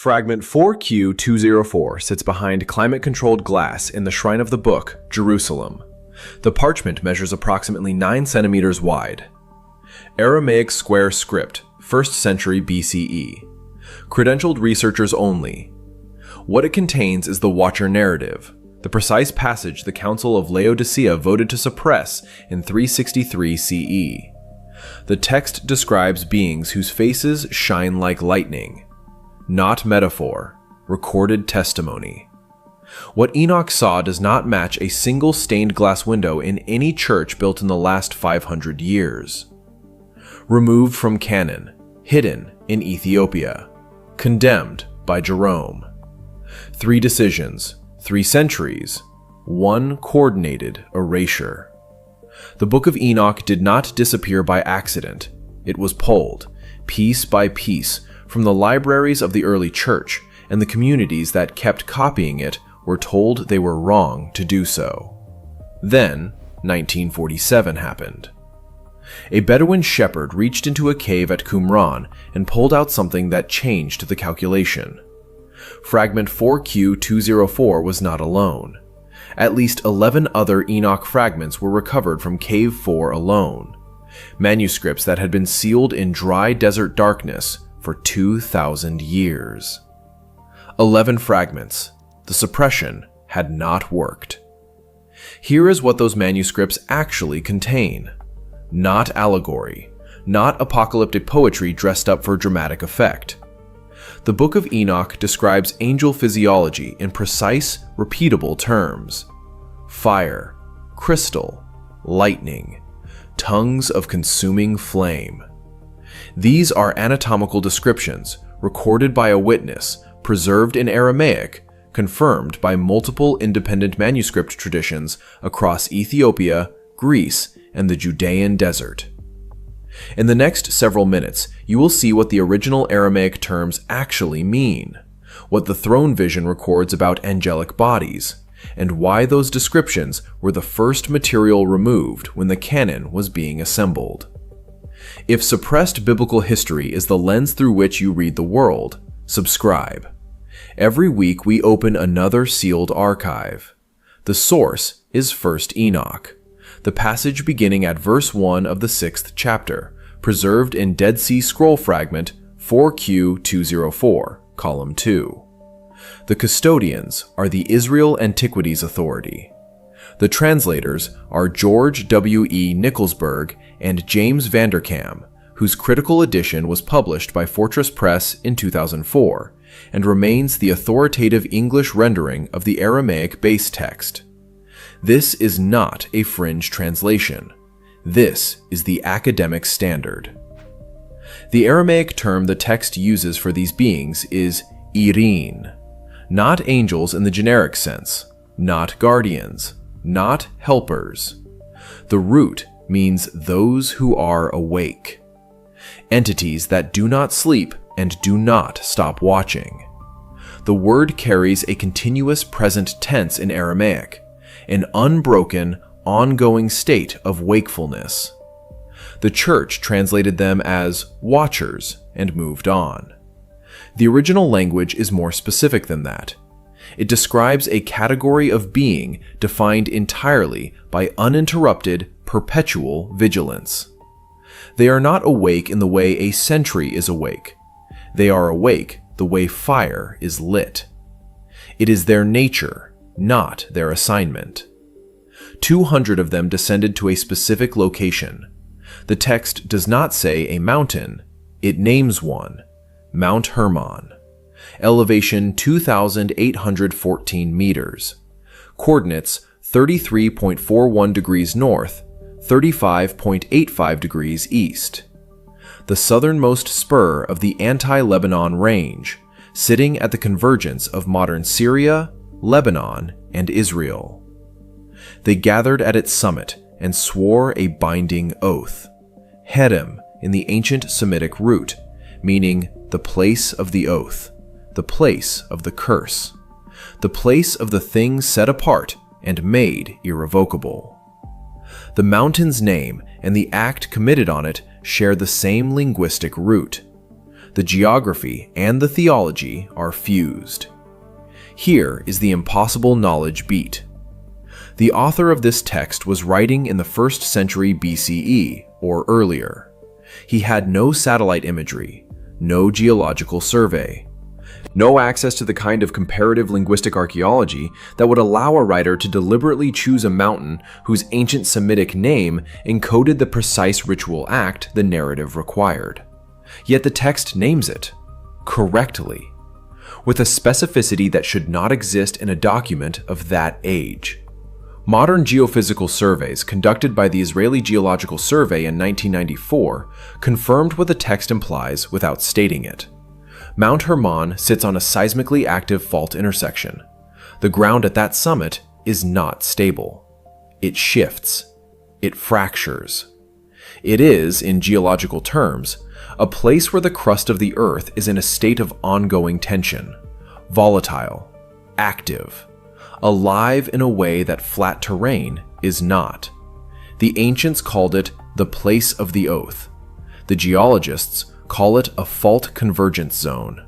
Fragment 4Q204 sits behind climate-controlled glass in the Shrine of the Book, Jerusalem. The parchment measures approximately 9 centimeters wide. Aramaic square script, 1st century BCE. Credentialed researchers only. What it contains is the Watcher narrative, the precise passage the Council of Laodicea voted to suppress in 363 CE. The text describes beings whose faces shine like lightning. Not metaphor, recorded testimony. What Enoch saw does not match a single stained glass window in any church built in the last 500 years. Removed from canon, hidden in Ethiopia. Condemned by Jerome. 3 decisions, 3 centuries, 1 coordinated erasure. The Book of Enoch did not disappear by accident. It was pulled, piece by piece, from the libraries of the early church, and the communities that kept copying it were told they were wrong to do so. Then, 1947 happened. A Bedouin shepherd reached into a cave at Qumran and pulled out something that changed the calculation. Fragment 4Q204 was not alone. At least 11 other Enoch fragments were recovered from Cave 4 alone, manuscripts that had been sealed in dry desert darkness for 2,000 years. 11 fragments. The suppression had not worked. Here is what those manuscripts actually contain. Not allegory, not apocalyptic poetry dressed up for dramatic effect. The Book of Enoch describes angel physiology in precise, repeatable terms. Fire, crystal, lightning, tongues of consuming flame. These are anatomical descriptions, recorded by a witness, preserved in Aramaic, confirmed by multiple independent manuscript traditions across Ethiopia, Greece, and the Judean desert. In the next several minutes, you will see what the original Aramaic terms actually mean, what the throne vision records about angelic bodies, and why those descriptions were the first material removed when the canon was being assembled. If suppressed biblical history is the lens through which you read the world, subscribe. Every week we open another sealed archive. The source is 1st Enoch, the passage beginning at verse 1 of the 6th chapter, preserved in Dead Sea Scroll fragment 4Q204, column 2. The custodians are the Israel Antiquities Authority. The translators are George W. E. Nicholsberg and James Vanderkam, whose critical edition was published by Fortress Press in 2004 and remains the authoritative English rendering of the Aramaic base text. This is not a fringe translation. This is the academic standard. The Aramaic term the text uses for these beings is Irene, not angels in the generic sense, not guardians, not helpers. The root means those who are awake, entities that do not sleep and do not stop watching. The word carries a continuous present tense in Aramaic, an unbroken, ongoing state of wakefulness. The church translated them as watchers and moved on. The original language is more specific than that. It describes a category of being defined entirely by uninterrupted, perpetual vigilance. They are not awake in the way a sentry is awake. They are awake the way fire is lit. It is their nature, not their assignment. 200 of them descended to a specific location. The text does not say a mountain, it names one, Mount Hermon. Elevation 2,814 meters. Coordinates 33.41 degrees north, 35.85 degrees east. The southernmost spur of the anti-Lebanon range, sitting at the convergence of modern Syria, Lebanon, and Israel. They gathered at its summit and swore a binding oath, Hedem in the ancient Semitic root, meaning the place of the oath, the place of the curse, the place of the thing set apart and made irrevocable. The mountain's name and the act committed on it share the same linguistic root. The geography and the theology are fused. Here is the impossible knowledge beat. The author of this text was writing in the 1st century BCE or earlier. He had no satellite imagery, no geological survey, no access to the kind of comparative linguistic archaeology that would allow a writer to deliberately choose a mountain whose ancient Semitic name encoded the precise ritual act the narrative required. Yet the text names it, correctly, with a specificity that should not exist in a document of that age. Modern geophysical surveys conducted by the Israeli Geological Survey in 1994 confirmed what the text implies without stating it. Mount Hermon sits on a seismically active fault intersection. The ground at that summit is not stable. It shifts. It fractures. It is, in geological terms, a place where the crust of the earth is in a state of ongoing tension, volatile, active, alive in a way that flat terrain is not. The ancients called it the place of the oath. The geologists call it a fault convergence zone.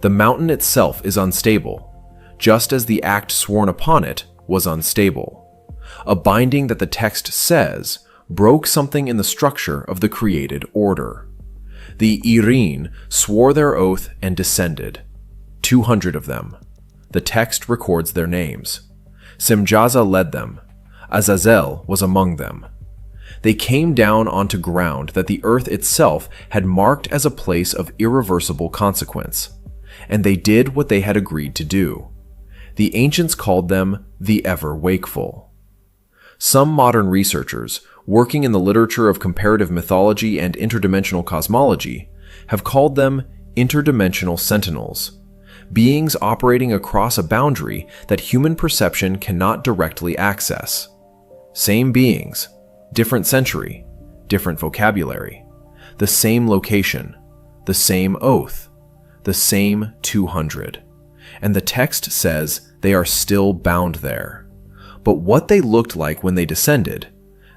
The mountain itself is unstable, just as the act sworn upon it was unstable. A binding that the text says broke something in the structure of the created order. The Irene swore their oath and descended. 200 of them. The text records their names. Semjaza led them. Azazel was among them. They came down onto ground that the earth itself had marked as a place of irreversible consequence, and they did what they had agreed to do. The ancients called them the ever-wakeful. Some modern researchers, working in the literature of comparative mythology and interdimensional cosmology, have called them interdimensional sentinels, beings operating across a boundary that human perception cannot directly access. Same beings, different century, different vocabulary, the same location, the same oath, the same 200. And the text says they are still bound there. But what they looked like when they descended,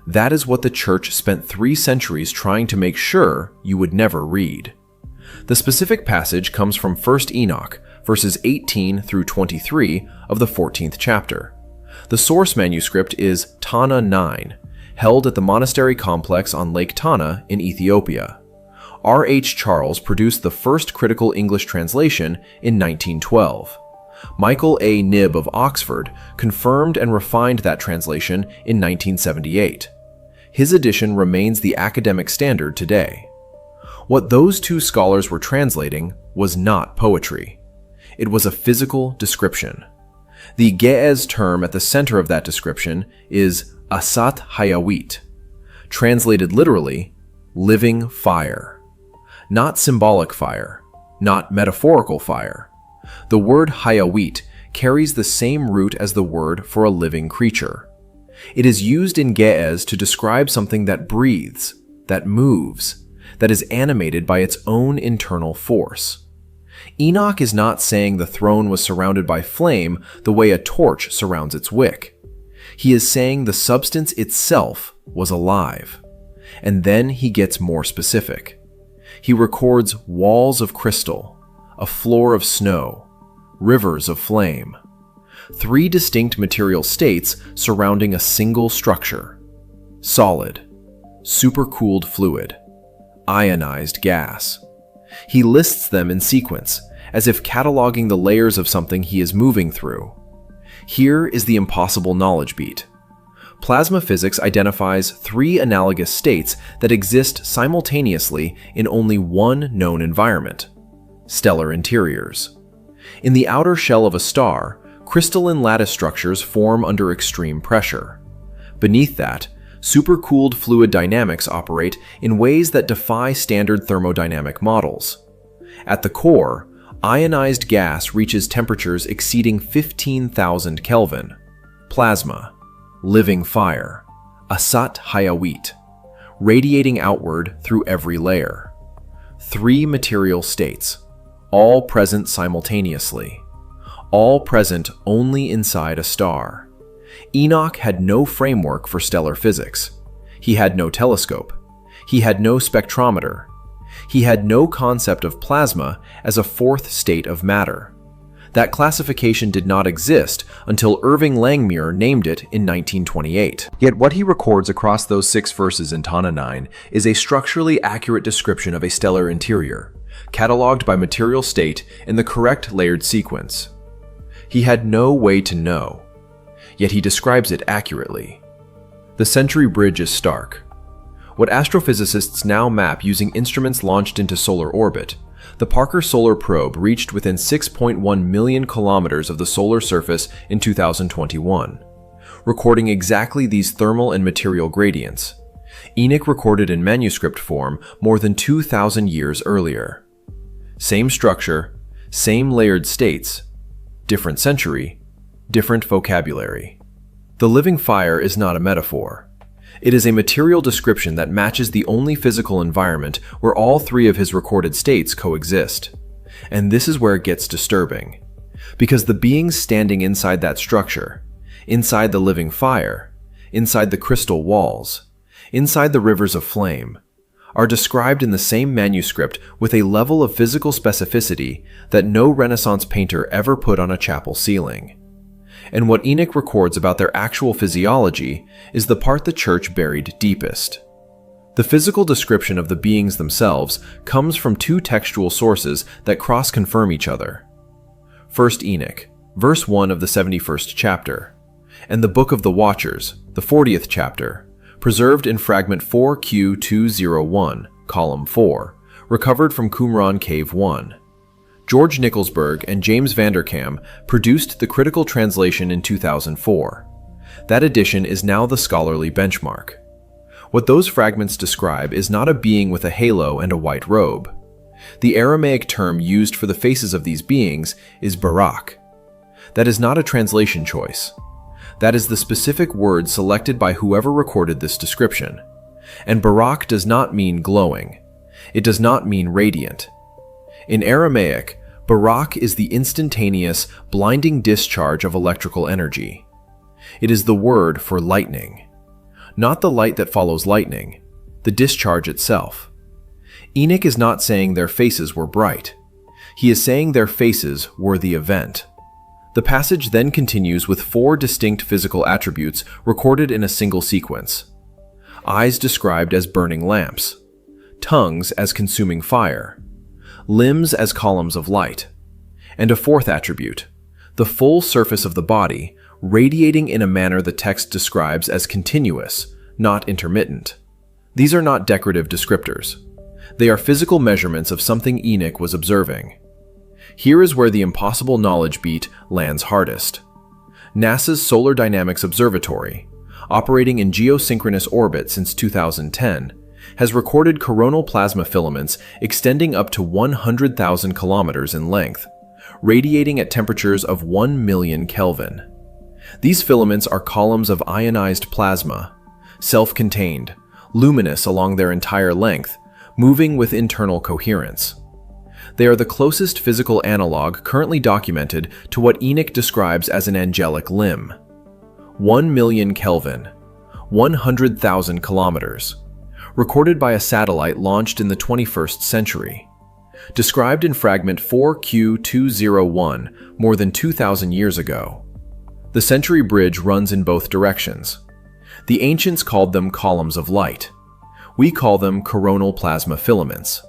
that is what the church spent 3 centuries trying to make sure you would never read. The specific passage comes from 1 Enoch, verses 18 through 23 of the 14th chapter. The source manuscript is Tana 9, held at the monastery complex on Lake Tana in Ethiopia. R.H. Charles produced the first critical English translation in 1912. Michael A. Knibb of Oxford confirmed and refined that translation in 1978. His edition remains the academic standard today. What those 2 scholars were translating was not poetry. It was a physical description. The Ge'ez term at the center of that description is Asat Hayawit, translated literally, living fire. Not symbolic fire, not metaphorical fire. The word Hayawit carries the same root as the word for a living creature. It is used in Ge'ez to describe something that breathes, that moves, that is animated by its own internal force. Enoch is not saying the throne was surrounded by flame the way a torch surrounds its wick. He is saying the substance itself was alive. And then he gets more specific. He records walls of crystal, a floor of snow, rivers of flame. 3 distinct material states surrounding a single structure: solid, supercooled fluid, ionized gas. He lists them in sequence, as if cataloging the layers of something he is moving through. Here is the impossible knowledge beat. Plasma physics identifies 3 analogous states that exist simultaneously in only one known environment: stellar interiors. In the outer shell of a star, crystalline lattice structures form under extreme pressure. Beneath that, supercooled fluid dynamics operate in ways that defy standard thermodynamic models. At the core, ionized gas reaches temperatures exceeding 15,000 Kelvin. Plasma, living fire, Asat Hayawit, radiating outward through every layer. 3 material states, all present simultaneously, all present only inside a star. Enoch had no framework for stellar physics. He had no telescope. He had no spectrometer. He had no concept of plasma as a fourth state of matter. That classification did not exist until Irving Langmuir named it in 1928. Yet what he records across those 6 verses in Tana 9 is a structurally accurate description of a stellar interior, cataloged by material state in the correct layered sequence. He had no way to know, yet he describes it accurately. The Century Bridge is stark. What astrophysicists now map using instruments launched into solar orbit, the Parker Solar Probe reached within 6.1 million kilometers of the solar surface in 2021, recording exactly these thermal and material gradients. Enoch recorded in manuscript form more than 2,000 years earlier. Same structure, same layered states, different century, different vocabulary. The living fire is not a metaphor. It is a material description that matches the only physical environment where all 3 of his recorded states coexist. And this is where it gets disturbing. Because the beings standing inside that structure, inside the living fire, inside the crystal walls, inside the rivers of flame, are described in the same manuscript with a level of physical specificity that no Renaissance painter ever put on a chapel ceiling. And what Enoch records about their actual physiology is the part the church buried deepest. The physical description of the beings themselves comes from 2 textual sources that cross-confirm each other. First Enoch, verse 1 of the 71st chapter, and the Book of the Watchers, the 40th chapter, preserved in Fragment 4Q201, column 4, recovered from Qumran Cave 1. George Nicholsburg and James Vanderkam produced the critical translation in 2004. That edition is now the scholarly benchmark. What those fragments describe is not a being with a halo and a white robe. The Aramaic term used for the faces of these beings is barak. That is not a translation choice. That is the specific word selected by whoever recorded this description. And barak does not mean glowing. It does not mean radiant. In Aramaic, barak is the instantaneous, blinding discharge of electrical energy. It is the word for lightning. Not the light that follows lightning, the discharge itself. Enoch is not saying their faces were bright. He is saying their faces were the event. The passage then continues with 4 distinct physical attributes recorded in a single sequence. Eyes described as burning lamps, tongues as consuming fire, limbs as columns of light, and a 4th attribute, the full surface of the body, radiating in a manner the text describes as continuous, not intermittent. These are not decorative descriptors. They are physical measurements of something Enoch was observing. Here is where the impossible knowledge beat lands hardest. NASA's Solar Dynamics Observatory, operating in geosynchronous orbit since 2010, has recorded coronal plasma filaments extending up to 100,000 kilometers in length, radiating at temperatures of 1 million Kelvin. These filaments are columns of ionized plasma, self-contained, luminous along their entire length, moving with internal coherence. They are the closest physical analog currently documented to what Enoch describes as an angelic limb. 1 million Kelvin, 100,000 kilometers. Recorded by a satellite launched in the 21st century. Described in Fragment 4Q201 more than 2,000 years ago. The Century Bridge runs in both directions. The ancients called them columns of light. We call them coronal plasma filaments.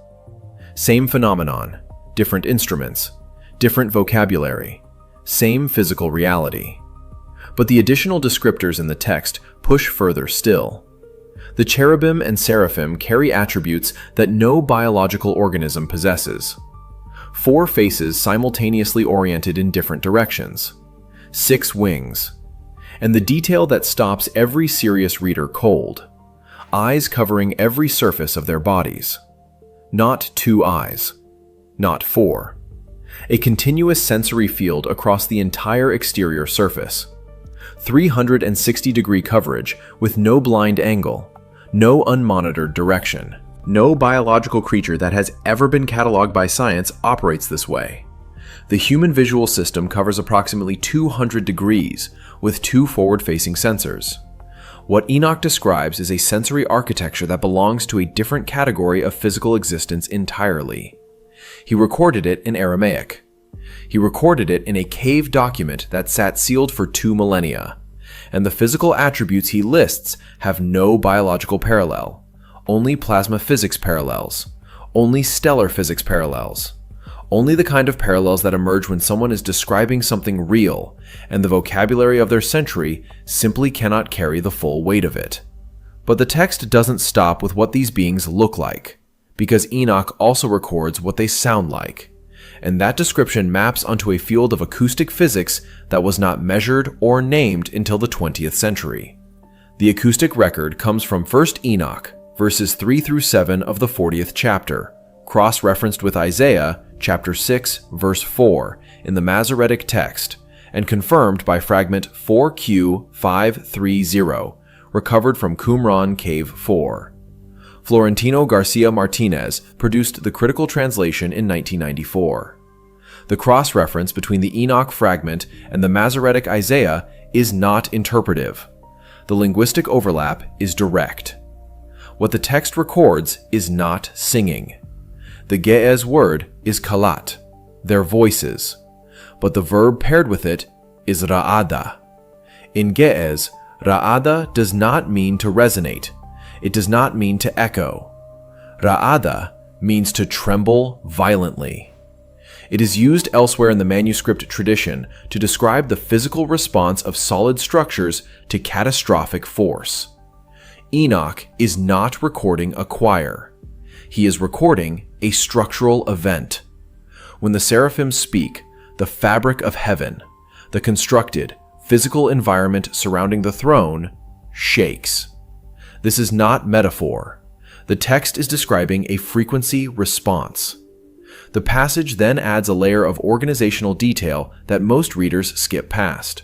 Same phenomenon, different instruments, different vocabulary, same physical reality. But the additional descriptors in the text push further still. The cherubim and seraphim carry attributes that no biological organism possesses. 4 faces simultaneously oriented in different directions. 6 wings. And the detail that stops every serious reader cold. Eyes covering every surface of their bodies. Not 2 eyes. Not 4. A continuous sensory field across the entire exterior surface. 360-degree coverage with no blind angle. No unmonitored direction. No biological creature that has ever been cataloged by science operates this way. The human visual system covers approximately 200 degrees with 2 forward-facing sensors. What Enoch describes is a sensory architecture that belongs to a different category of physical existence entirely. He recorded it in Aramaic. He recorded it in a cave document that sat sealed for 2 millennia, and the physical attributes he lists have no biological parallel, only plasma physics parallels, only stellar physics parallels, only the kind of parallels that emerge when someone is describing something real, and the vocabulary of their century simply cannot carry the full weight of it. But the text doesn't stop with what these beings look like, because Enoch also records what they sound like, and that description maps onto a field of acoustic physics that was not measured or named until the 20th century. The acoustic record comes from 1 Enoch, verses 3 through 7 of the 40th chapter, cross-referenced with Isaiah, chapter 6, verse 4, in the Masoretic text, and confirmed by Fragment 4Q530, recovered from Qumran Cave 4. Florentino Garcia Martinez produced the critical translation in 1994. The cross-reference between the Enoch fragment and the Masoretic Isaiah is not interpretive. The linguistic overlap is direct. What the text records is not singing. The Ge'ez word is kalat, their voices, but the verb paired with it is ra'ada. In Ge'ez, ra'ada does not mean to resonate. It does not mean to echo. Ra'ada means to tremble violently. It is used elsewhere in the manuscript tradition to describe the physical response of solid structures to catastrophic force. Enoch is not recording a choir. He is recording a structural event. When the seraphim speak, the fabric of heaven, the constructed, physical environment surrounding the throne, shakes. This is not metaphor. The text is describing a frequency response. The passage then adds a layer of organizational detail that most readers skip past.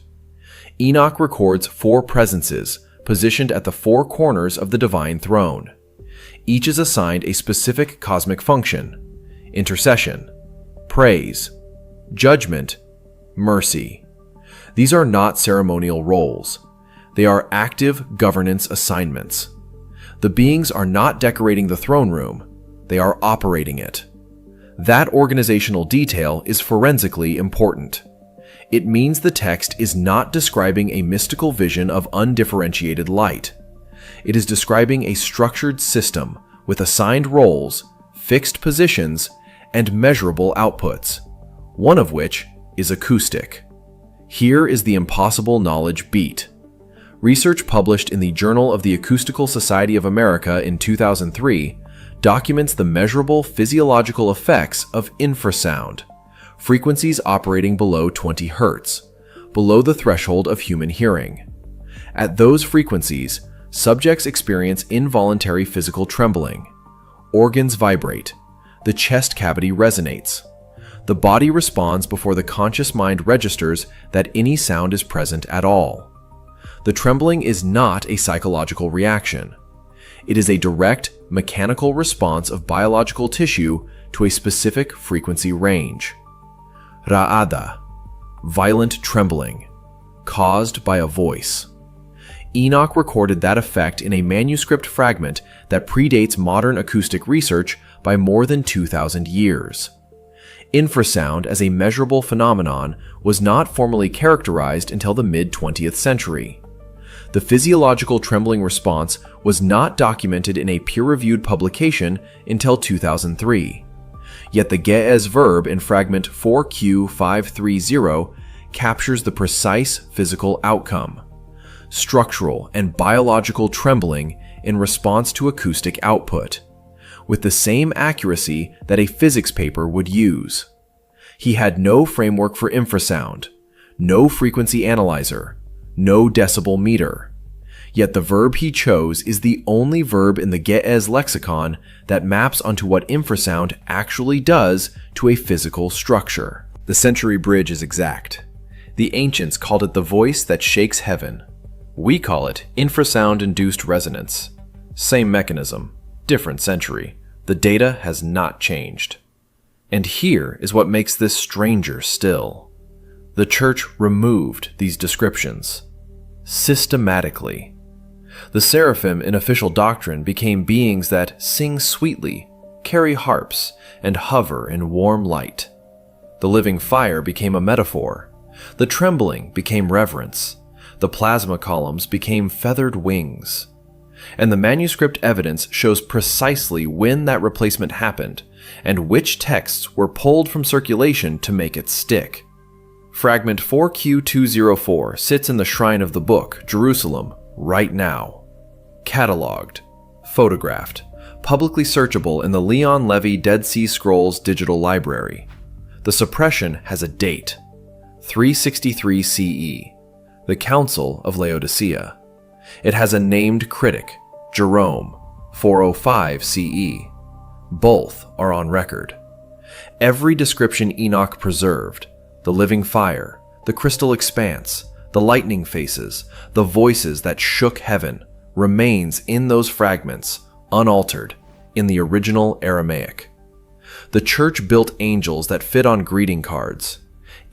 Enoch records 4 presences positioned at the 4 corners of the divine throne. Each is assigned a specific cosmic function: intercession, praise, judgment, mercy. These are not ceremonial roles. They are active governance assignments. The beings are not decorating the throne room, they are operating it. That organizational detail is forensically important. It means the text is not describing a mystical vision of undifferentiated light. It is describing a structured system with assigned roles, fixed positions, and measurable outputs, one of which is acoustic. Here is the impossible knowledge beat. Research published in the Journal of the Acoustical Society of America in 2003 documents the measurable physiological effects of infrasound, frequencies operating below 20 Hz, below the threshold of human hearing. At those frequencies, subjects experience involuntary physical trembling. Organs vibrate. The chest cavity resonates. The body responds before the conscious mind registers that any sound is present at all. The trembling is not a psychological reaction. It is a direct, mechanical response of biological tissue to a specific frequency range. Ra'ada, violent trembling, caused by a voice. Enoch recorded that effect in a manuscript fragment that predates modern acoustic research by more than 2,000 years. Infrasound as a measurable phenomenon was not formally characterized until the mid-20th century. The physiological trembling response was not documented in a peer-reviewed publication until 2003. Yet the Ge'ez verb in Fragment 4Q530 captures the precise physical outcome: structural and biological trembling in response to acoustic output, with the same accuracy that a physics paper would use. He had no framework for infrasound, no frequency analyzer, no decibel meter. Yet the verb he chose is the only verb in the Ge'ez lexicon that maps onto what infrasound actually does to a physical structure. The century bridge is exact. The ancients called it the voice that shakes heaven. We call it infrasound-induced resonance. Same mechanism, different century. The data has not changed. And here is what makes this stranger still. The church removed these descriptions. Systematically. The seraphim in official doctrine became beings that sing sweetly, carry harps, and hover in warm light. The living fire became a metaphor. The trembling became reverence. The plasma columns became feathered wings. And the manuscript evidence shows precisely when that replacement happened and which texts were pulled from circulation to make it stick. Fragment 4Q204 sits in the Shrine of the Book, Jerusalem, right now. Cataloged, photographed, publicly searchable in the Leon Levy Dead Sea Scrolls digital library. The suppression has a date, 363 CE, the Council of Laodicea. It has a named critic, Jerome, 405 CE. Both are on record. Every description Enoch preserved, the living fire, the crystal expanse, the lightning faces, the voices that shook heaven, remains in those fragments, unaltered, in the original Aramaic. The church built angels that fit on greeting cards.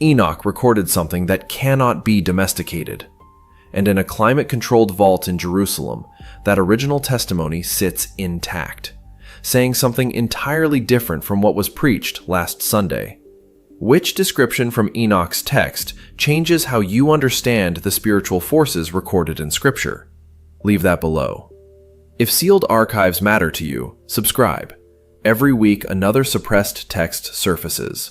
Enoch recorded something that cannot be domesticated. And in a climate-controlled vault in Jerusalem, that original testimony sits intact, saying something entirely different from what was preached last Sunday. Which description from Enoch's text changes how you understand the spiritual forces recorded in Scripture? Leave that below. If sealed archives matter to you, subscribe. Every week, another suppressed text surfaces.